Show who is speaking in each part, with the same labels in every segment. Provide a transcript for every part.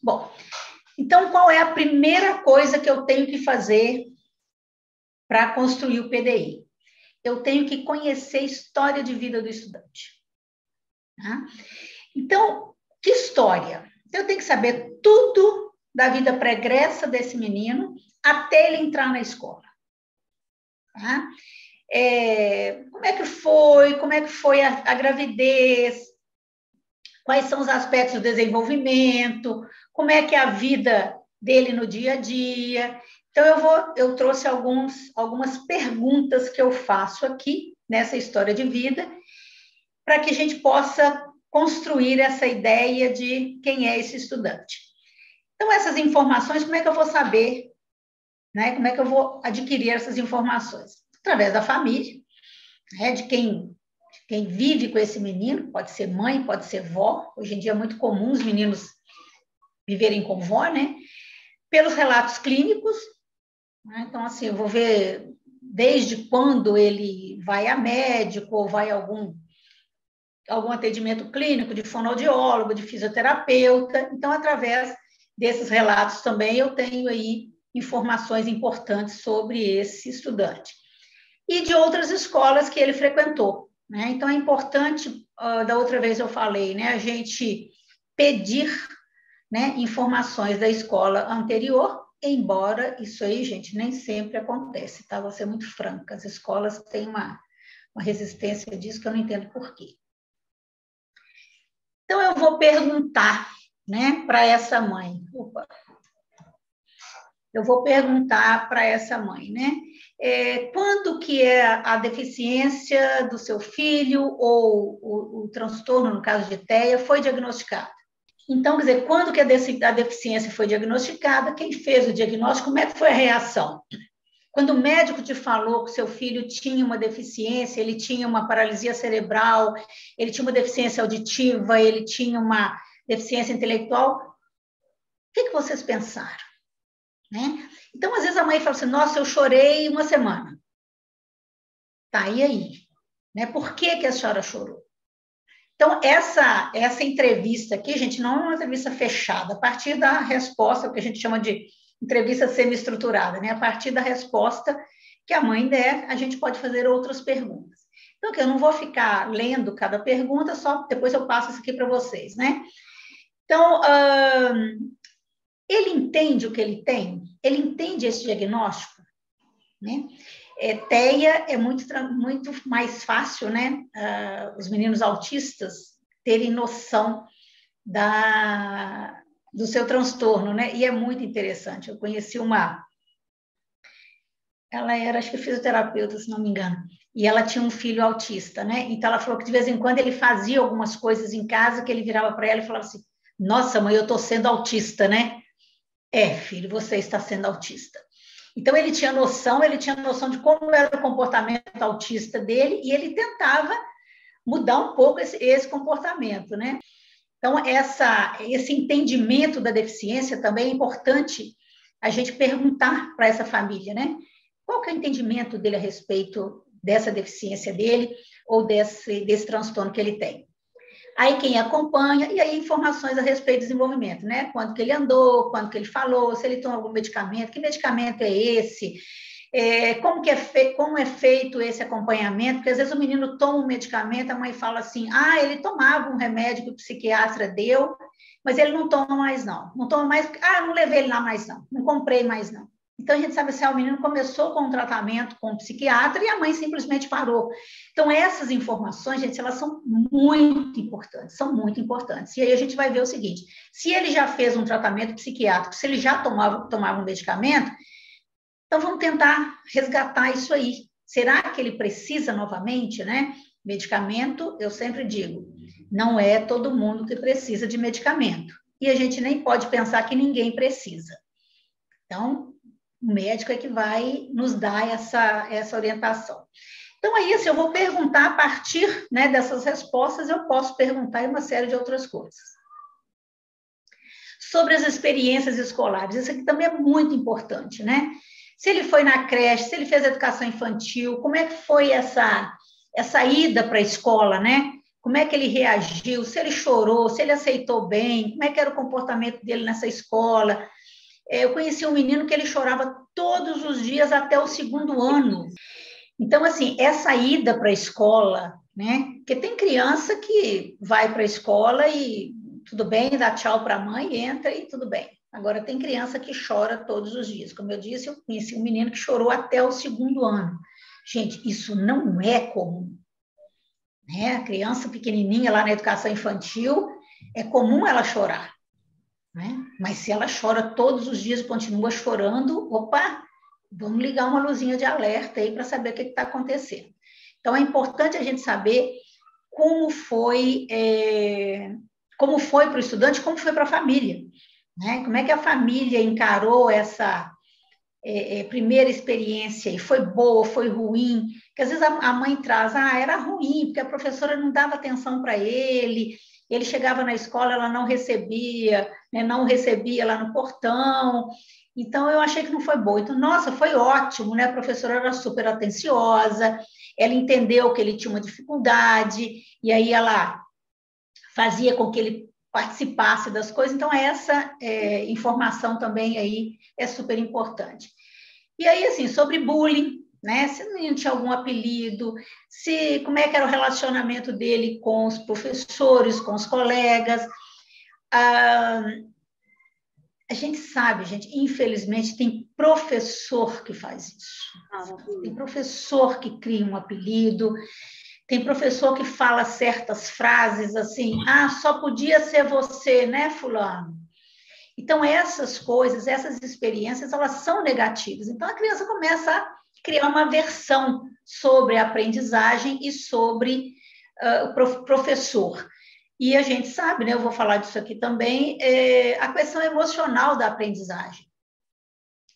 Speaker 1: Bom, então qual é a primeira coisa que eu tenho que fazer para construir o PDI? Eu tenho que conhecer a história de vida do estudante. Tá? Então, que história? Eu tenho que saber tudo da vida pregressa desse menino até ele entrar na escola. Tá? Como é que foi a gravidez, quais são os aspectos do desenvolvimento, como é que é a vida dele no dia a dia. Então, eu trouxe algumas perguntas que eu faço aqui, nessa história de vida, para que a gente possa construir essa ideia de quem é esse estudante. Então, essas informações, como é que eu vou saber, né? Como é que eu vou adquirir essas informações? Através da família, né? De quem vive com esse menino, pode ser mãe, pode ser vó. Hoje em dia é muito comum os meninos viverem com vó, né? Pelos relatos clínicos, né? Então, assim, eu vou ver desde quando ele vai a médico ou vai a algum atendimento clínico de fonoaudiólogo, de fisioterapeuta. Então, através desses relatos também, eu tenho aí informações importantes sobre esse estudante. E de outras escolas que ele frequentou, né? Então, é importante, da outra vez eu falei, né, a gente pedir, né, informações da escola anterior, embora isso aí, gente, nem sempre acontece, tá? Vou ser muito franca, as escolas têm uma resistência disso que eu não entendo por quê. Então, eu vou perguntar, né, para essa mãe. Eu vou perguntar para essa mãe, né? Quando que é a deficiência do seu filho ou o transtorno, no caso de TEA, foi diagnosticado? Então, quer dizer, quando que a deficiência foi diagnosticada, quem fez o diagnóstico, como é que foi a reação? Quando o médico te falou que seu filho tinha uma deficiência, ele tinha uma paralisia cerebral, ele tinha uma deficiência auditiva, ele tinha uma deficiência intelectual, o que vocês pensaram? Né? Então, às vezes a mãe fala assim, nossa, eu chorei uma semana. Tá, e aí? Né? Por que a senhora chorou? Então, essa entrevista aqui, gente, não é uma entrevista fechada, a partir da resposta, o que a gente chama de entrevista semi-estruturada, né? A partir da resposta que a mãe der, a gente pode fazer outras perguntas. Então, eu não vou ficar lendo cada pergunta, só depois eu passo isso aqui para vocês, né? Então, ele entende o que ele tem? Ele entende esse diagnóstico? Né? TEA é muito mais fácil, né? Os meninos autistas terem noção do seu transtorno, né? E é muito interessante. Eu conheci ela era, acho que fisioterapeuta, se não me engano, e ela tinha um filho autista, né? Então ela falou que de vez em quando ele fazia algumas coisas em casa que ele virava para ela e falava assim: nossa, mãe, eu estou sendo autista, né? Filho, você está sendo autista. Então ele tinha noção de como era o comportamento autista dele e ele tentava mudar um pouco esse comportamento, né? Então, esse entendimento da deficiência também é importante a gente perguntar para essa família, né? Qual que é o entendimento dele a respeito dessa deficiência dele ou desse transtorno que ele tem? Aí quem acompanha, e aí informações a respeito do desenvolvimento, né? Quando que ele andou, quando que ele falou, se ele toma algum medicamento, que medicamento é esse? Como é feito esse acompanhamento? Porque às vezes o menino toma um medicamento, a mãe fala assim, ele tomava um remédio que o psiquiatra deu, mas ele não toma mais não. Não toma mais, não levei ele lá mais não comprei mais não. Então, a gente sabe se o menino começou com um tratamento com o psiquiatra e a mãe simplesmente parou. Então, essas informações, gente, elas são muito importantes. E aí a gente vai ver o seguinte, se ele já fez um tratamento psiquiátrico, se ele já tomava um medicamento, então vamos tentar resgatar isso aí. Será que ele precisa novamente, né? Medicamento, eu sempre digo, não é todo mundo que precisa de medicamento. E a gente nem pode pensar que ninguém precisa. Então, o médico é que vai nos dar essa orientação. Então, é isso, eu vou perguntar a partir, né, dessas respostas, eu posso perguntar uma série de outras coisas. Sobre as experiências escolares, isso aqui também é muito importante, né? Se ele foi na creche, se ele fez educação infantil, como é que foi essa ida para a escola, né? como é que ele reagiu, se ele chorou, se ele aceitou bem, como é que era o comportamento dele nessa escola. Eu conheci um menino que ele chorava todos os dias até o 2º ano. Então, assim, essa ida para a escola, né? Porque tem criança que vai para a escola e tudo bem, dá tchau para a mãe, entra e tudo bem. Agora, tem criança que chora todos os dias. Como eu disse, eu conheci um menino que chorou até o 2º ano. Gente, isso não é comum. Né? A criança pequenininha lá na educação infantil, é comum ela chorar. Né? Mas se ela chora todos os dias e continua chorando, opa, vamos ligar uma luzinha de alerta aí para saber o que está acontecendo. Então, é importante a gente saber como foi para o estudante, como foi para a família. Né? Como é que a família encarou essa primeira experiência? E foi boa, foi ruim? Porque às vezes a mãe traz, era ruim, porque a professora não dava atenção para ele chegava na escola, ela não recebia, né? Não recebia lá no portão. Então, eu achei que não foi boa. Então, nossa, foi ótimo, né? A professora era super atenciosa, ela entendeu que ele tinha uma dificuldade, e aí ela fazia com que ele participasse das coisas. Então, essa informação também aí é super importante. E aí, assim, sobre bullying, né? Se o menino tinha algum apelido, como é que era o relacionamento dele com os professores, com os colegas. A gente sabe, gente, infelizmente, tem professor que faz isso. Tem professor que cria um apelido, tem professor que fala certas frases assim, só podia ser você, né, fulano? Então, essas coisas, essas experiências, elas são negativas. Então, a criança começa a criar uma aversão sobre a aprendizagem e sobre o professor. E a gente sabe, né, eu vou falar disso aqui também, a questão emocional da aprendizagem.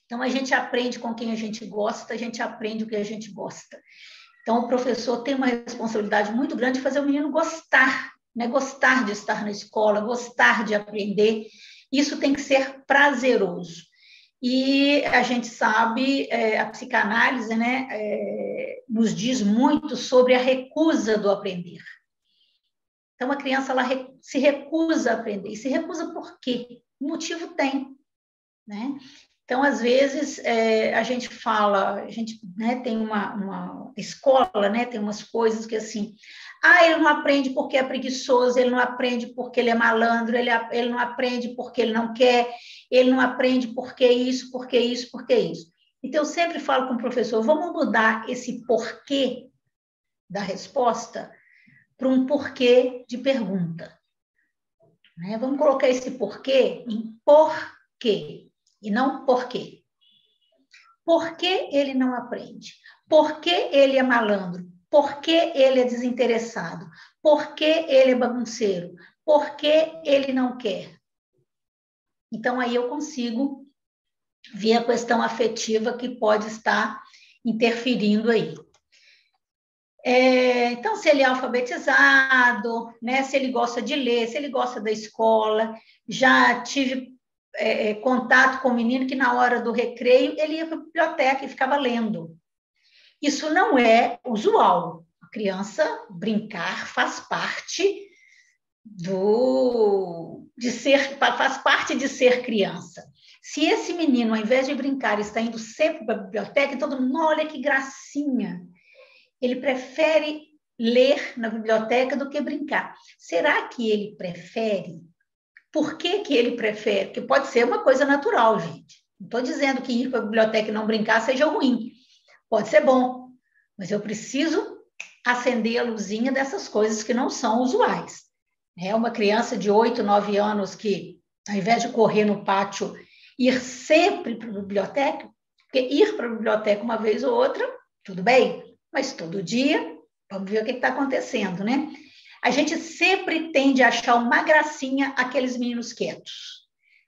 Speaker 1: Então, a gente aprende com quem a gente gosta, a gente aprende o que a gente gosta. Então, o professor tem uma responsabilidade muito grande de fazer o menino gostar, né, gostar de estar na escola, gostar de aprender. Isso tem que ser prazeroso. E a gente sabe, a psicanálise, né, nos diz muito sobre a recusa do aprender. Então, a criança ela se recusa a aprender. E se recusa por quê? O motivo tem. Né? Então, às vezes, a gente fala, a gente, né, tem uma escola, né, tem umas coisas que assim, ele não aprende porque é preguiçoso, ele não aprende porque ele é malandro, ele não aprende porque ele não quer, ele não aprende porque isso, porque isso, porque isso. Então, eu sempre falo com o professor, vamos mudar esse porquê da resposta para um porquê de pergunta. Né? Vamos colocar esse porquê em porquê. E não por quê. Por que ele não aprende? Por que ele é malandro? Por que ele é desinteressado? Por que ele é bagunceiro? Por que ele não quer? Então, aí eu consigo ver a questão afetiva que pode estar interferindo aí. Então, se ele é alfabetizado, né? Se ele gosta de ler, se ele gosta da escola, já tive contato com o menino que na hora do recreio ele ia para a biblioteca e ficava lendo. Isso não é usual. A criança brincar faz parte faz parte de ser criança. Se esse menino, ao invés de brincar, está indo sempre para a biblioteca, e todo mundo, olha que gracinha. Ele prefere ler na biblioteca do que brincar. Será que ele prefere? Por que ele prefere? Porque pode ser uma coisa natural, gente. Não estou dizendo que ir para a biblioteca e não brincar seja ruim. Pode ser bom, mas eu preciso acender a luzinha dessas coisas que não são usuais. É uma criança de 8, 9 anos que, ao invés de correr no pátio, ir sempre para a biblioteca, porque ir para a biblioteca uma vez ou outra, tudo bem, mas todo dia, vamos ver o que está acontecendo, né? A gente sempre tende a achar uma gracinha aqueles meninos quietos.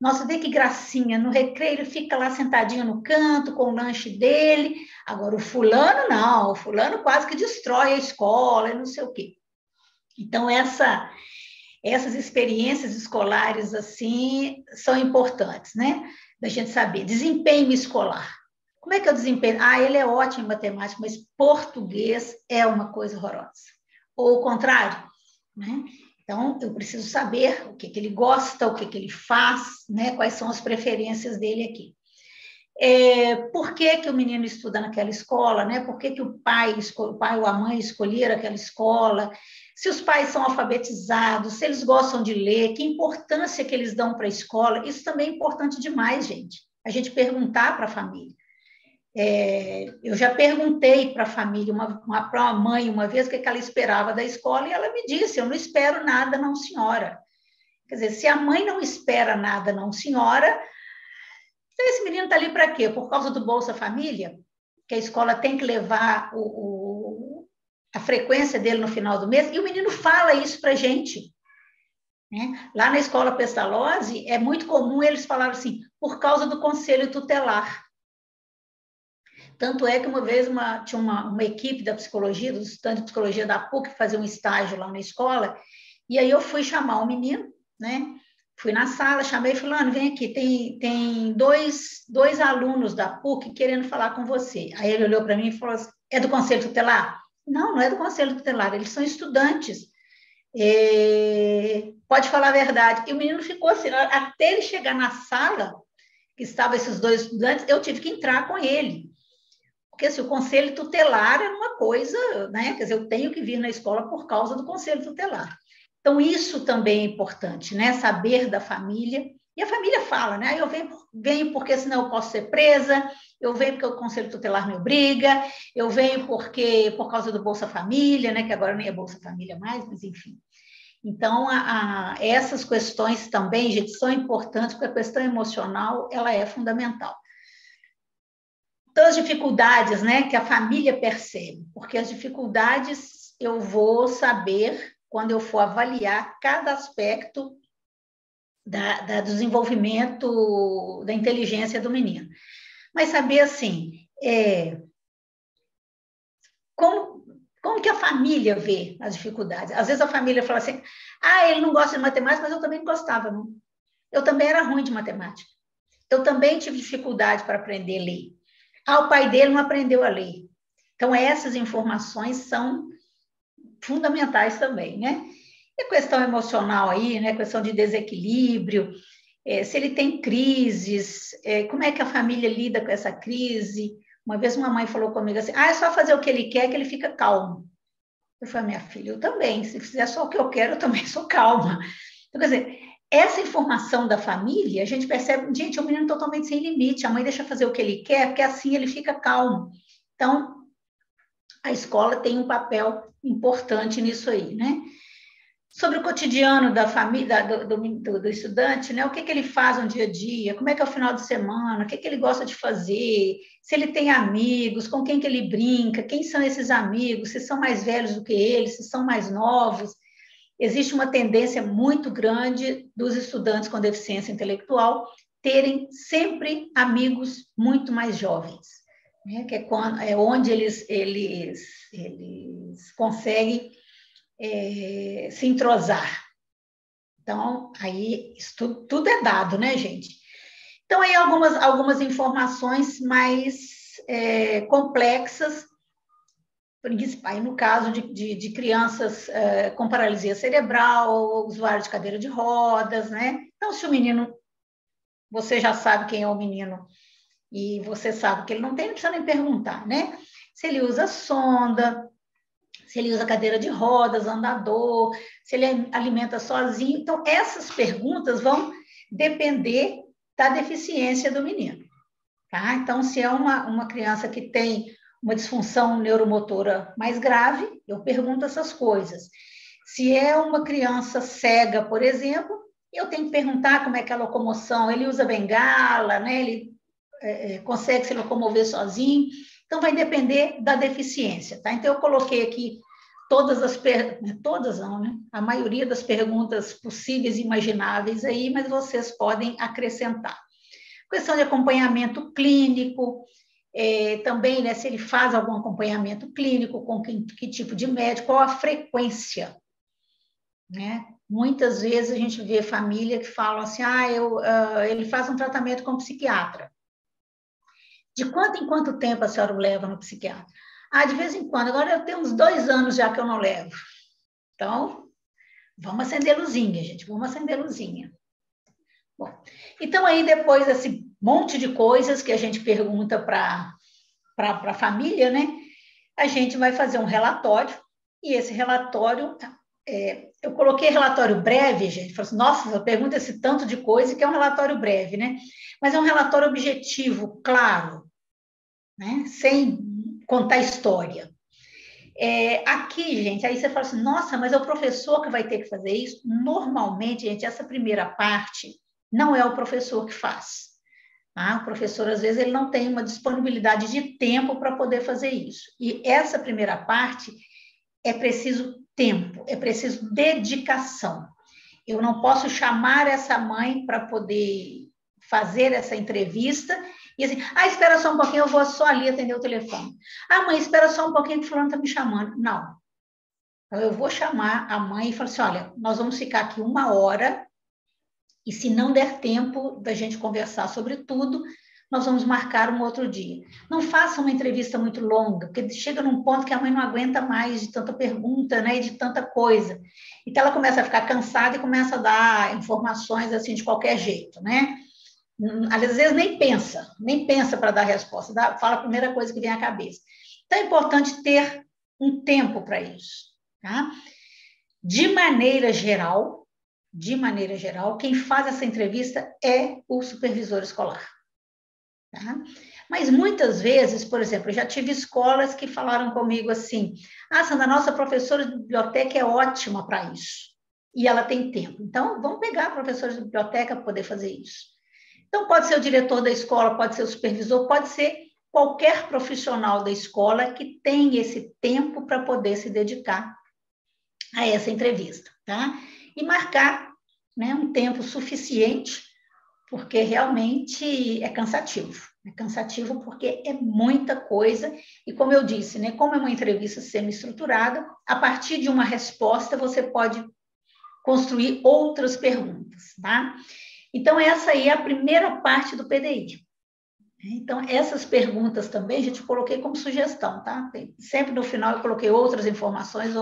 Speaker 1: Nossa, vê que gracinha, no recreio ele fica lá sentadinho no canto com o lanche dele. Agora, o fulano não, o fulano quase que destrói a escola e não sei o quê. Então, essas experiências escolares, assim, são importantes, né? Da gente saber. Desempenho escolar. Como é que é o desempenho? Ele é ótimo em matemática, mas português é uma coisa horrorosa. Ou o contrário, né? Então, eu preciso saber o que ele gosta, o que ele faz, né? Quais são as preferências dele aqui. Por que o menino estuda naquela escola, né? Por que o pai ou a mãe escolheram aquela escola? Se os pais são alfabetizados, se eles gostam de ler, que importância que eles dão para a escola? Isso também é importante demais, gente. A gente perguntar para a família. Eu já perguntei para a família, para uma mãe, uma vez, o que ela esperava da escola, e ela me disse: eu não espero nada, não, senhora. Quer dizer, se a mãe não espera nada, não, senhora, então esse menino está ali para quê? Por causa do Bolsa Família? Que a escola tem que levar a frequência dele no final do mês, e o menino fala isso para a gente. Né? Lá na escola Pestalozzi, é muito comum eles falarem assim, por causa do conselho tutelar. Tanto é que uma vez tinha uma equipe da psicologia, dos estudantes de psicologia da PUC, fazer um estágio lá na escola, e aí eu fui chamar o menino, né? Fui na sala, chamei fulano, vem aqui, tem dois alunos da PUC querendo falar com você. Aí ele olhou para mim e falou assim, é do Conselho Tutelar? Não, não é do Conselho Tutelar, eles são estudantes. Pode falar a verdade. E o menino ficou assim, até ele chegar na sala, que estavam esses dois estudantes, eu tive que entrar com ele. Porque assim, o Conselho Tutelar é uma coisa, né? Quer dizer, eu tenho que vir na escola por causa do Conselho Tutelar. Então, isso também é importante, né? Saber da família. E a família fala, né? Eu venho porque senão eu posso ser presa, eu venho porque o Conselho Tutelar me obriga, eu venho por causa do Bolsa Família, né? Que agora nem é Bolsa Família mais, mas enfim. Então, essas questões também, gente, são importantes, porque a questão emocional, ela é fundamental. Então, as dificuldades, né, que a família percebe, porque as dificuldades eu vou saber quando eu for avaliar cada aspecto do desenvolvimento da inteligência do menino. Mas saber, assim, como que a família vê as dificuldades? Às vezes a família fala assim, ele não gosta de matemática, mas eu também não gostava, não. Eu também era ruim de matemática. Eu também tive dificuldade para aprender a ler. O pai dele não aprendeu a ler. Então, essas informações são fundamentais também, né? E a questão emocional aí, né? A questão de desequilíbrio, se ele tem crises, como é que a família lida com essa crise? Uma vez uma mãe falou comigo assim, é só fazer o que ele quer que ele fica calmo. Eu falei, minha filha, eu também, se fizer só o que eu quero, eu também sou calma. Então, quer dizer, essa informação da família, a gente percebe, gente, é um menino totalmente sem limite, a mãe deixa fazer o que ele quer, porque assim ele fica calmo. Então, a escola tem um papel importante nisso aí, né? Sobre o cotidiano da família, do estudante, né? O que ele faz no dia a dia, como é que é o final de semana, o que ele gosta de fazer, se ele tem amigos, com quem que ele brinca, quem são esses amigos, se são mais velhos do que ele, se são mais novos. Existe uma tendência muito grande dos estudantes com deficiência intelectual terem sempre amigos muito mais jovens, né? Que é onde eles conseguem se entrosar. Então, aí, isso tudo é dado, né, gente? Então, aí algumas informações mais complexas, aí no caso de crianças com paralisia cerebral, usuário de cadeira de rodas, né? Então, se o menino, você já sabe quem é o menino e você sabe que ele não tem, não precisa nem perguntar, né? Se ele usa sonda, se ele usa cadeira de rodas, andador, se ele alimenta sozinho. Então, essas perguntas vão depender da deficiência do menino. Tá? Então, se é uma criança que tem uma disfunção neuromotora mais grave, eu pergunto essas coisas. Se é uma criança cega, por exemplo, eu tenho que perguntar como é que é a locomoção, ele usa bengala, né? Ele consegue se locomover sozinho. Então, vai depender da deficiência, tá? Então, eu coloquei aqui todas não, né? A maioria das perguntas possíveis e imagináveis aí, mas vocês podem acrescentar. Questão de acompanhamento clínico, também, né, se ele faz algum acompanhamento clínico, com que tipo de médico, qual a frequência, né? Muitas vezes a gente vê família que falam assim, ele faz um tratamento com psiquiatra. De quanto em quanto tempo a senhora o leva no psiquiatra? De vez em quando. Agora eu tenho uns 2 anos já que eu não levo. Então, Vamos acender luzinha, gente, vamos acender luzinha. Bom, então aí depois desse monte de coisas que a gente pergunta para a família, né? A gente vai fazer um relatório, e esse relatório, eu coloquei relatório breve, gente, falei assim, nossa, pergunta esse tanto de coisa que é um relatório breve, né? Mas é um relatório objetivo, claro, né? Sem contar história. Aqui, gente, aí você fala assim, nossa, mas é o professor que vai ter que fazer isso? Normalmente, gente, essa primeira parte não é o professor que faz. Tá? O professor, às vezes, ele não tem uma disponibilidade de tempo para poder fazer isso. E essa primeira parte é preciso tempo, é preciso dedicação. Eu não posso chamar essa mãe para poder fazer essa entrevista e assim, espera só um pouquinho, eu vou só ali atender o telefone. Mãe, espera só um pouquinho que o fulano está me chamando. Não. Então, eu vou chamar a mãe e falar assim, olha, nós vamos ficar aqui 1 hora e se não der tempo da gente conversar sobre tudo, nós vamos marcar um outro dia. Não faça uma entrevista muito longa, porque chega num ponto que a mãe não aguenta mais de tanta pergunta, né, e de tanta coisa. Então, ela começa a ficar cansada e começa a dar informações assim de qualquer jeito, né? Às vezes nem pensa para dar resposta, fala a primeira coisa que vem à cabeça. Então, é importante ter um tempo para isso, tá? De maneira geral, quem faz essa entrevista é o supervisor escolar. Tá? Mas muitas vezes, por exemplo, eu já tive escolas que falaram comigo assim, Sandra, nossa professora de biblioteca é ótima para isso, e ela tem tempo. Então, vamos pegar a professora de biblioteca para poder fazer isso. Então, pode ser o diretor da escola, pode ser o supervisor, pode ser qualquer profissional da escola que tem esse tempo para poder se dedicar a essa entrevista, tá? E marcar, né, um tempo suficiente, porque realmente é cansativo. É cansativo porque é muita coisa, e como eu disse, né, como é uma entrevista semi-estruturada, a partir de uma resposta você pode construir outras perguntas, tá? Então, essa aí é a primeira parte do PDI. Então, essas perguntas também, gente, eu coloquei como sugestão, tá? Sempre no final eu coloquei outras informações.